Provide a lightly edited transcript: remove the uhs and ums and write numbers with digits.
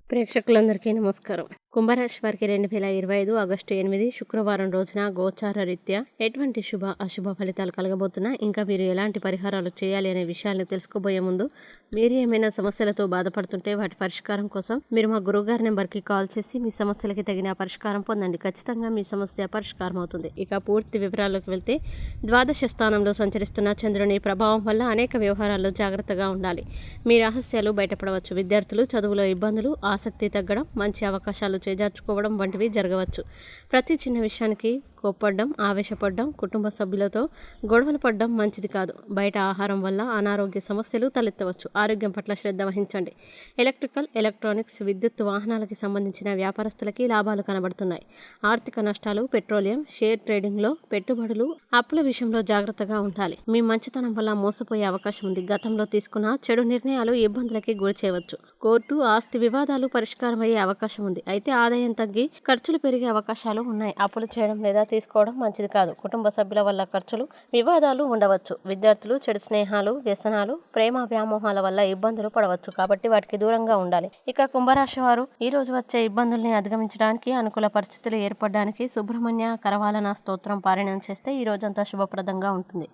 ప్రేక్షకులందరికీ నమస్కారం. కుంభరాశి వారికి 2025 ఆగస్టు 8 శుక్రవారం రోజున గోచార రీత్యా ఎటువంటి శుభ అశుభ ఫలితాలు కలగబోతున్నా, ఇంకా మీరు ఎలాంటి పరిహారాలు చేయాలి అనే విషయాలను తెలుసుకోబోయే ముందు, మీరు ఏమైనా సమస్యలతో బాధపడుతుంటే వాటి పరిష్కారం కోసం మీరు మా గురువుగారి నెంబర్కి కాల్ చేసి మీ సమస్యలకి తగిన పరిష్కారం పొందండి. ఖచ్చితంగా మీ సమస్య పరిష్కారం అవుతుంది. ఇక పూర్తి వివరాల్లోకి వెళ్తే, ద్వాదశ స్థానంలో సంచరిస్తున్న చంద్రుని ప్రభావం వల్ల అనేక వ్యవహారాల్లో జాగ్రత్తగా ఉండాలి. మీ రహస్యాలు బయటపడవచ్చు. విద్యార్థులు చదువులో ఇబ్బందులు, ఆసక్తి తగ్గడం, మంచి అవకాశాలు చేజార్చుకోవడం వంటివి జరగవచ్చు. ప్రతి చిన్న విషయానికి కోప్పడడం, ఆవేశపడడం, కుటుంబ సభ్యులతో గొడవలు పడడం మంచిది కాదు. బయట ఆహారం వల్ల అనారోగ్య సమస్యలు తలెత్తవచ్చు. ఆరోగ్యం పట్ల శ్రద్ధ వహించండి. ఎలక్ట్రికల్, ఎలక్ట్రానిక్స్, విద్యుత్ వాహనాలకి సంబంధించిన వ్యాపారస్తులకి లాభాలు కనబడుతున్నాయి. ఆర్థిక నష్టాలు, పెట్రోలియం, షేర్ ట్రేడింగ్లో పెట్టుబడులు, అప్పుల విషయంలో జాగ్రత్తగా ఉండాలి. మీ మంచితనం వల్ల మోసపోయే అవకాశం ఉంది. గతంలో తీసుకున్న చెడు నిర్ణయాలు ఇబ్బందులకి గురి చేయవచ్చు. కోర్టు, ఆస్తి వివాదాలు పరిష్కారం అయ్యే అవకాశం ఉంది. అయితే ఆదాయం తగ్గి ఖర్చులు పెరిగే అవకాశాలు ఉన్నాయి. అప్పులు చేయడం లేదా తీసుకోవడం మంచిది కాదు. కుటుంబ సభ్యుల వల్ల ఖర్చులు, వివాదాలు ఉండవచ్చు. విద్యార్థులు చెడు స్నేహాలు, వ్యసనాలు, ప్రేమ వ్యామోహాల వల్ల ఇబ్బందులు పడవచ్చు. కాబట్టి వాటికి దూరంగా ఉండాలి. ఇక కుంభరాశి వారు ఈ రోజు వచ్చే ఇబ్బందుల్ని అధిగమించడానికి, అనుకూల పరిస్థితులు ఏర్పడడానికి సుబ్రహ్మణ్య కరవాలన స్తోత్రం పారాయణం చేస్తే ఈ రోజంతా శుభప్రదంగా ఉంటుంది.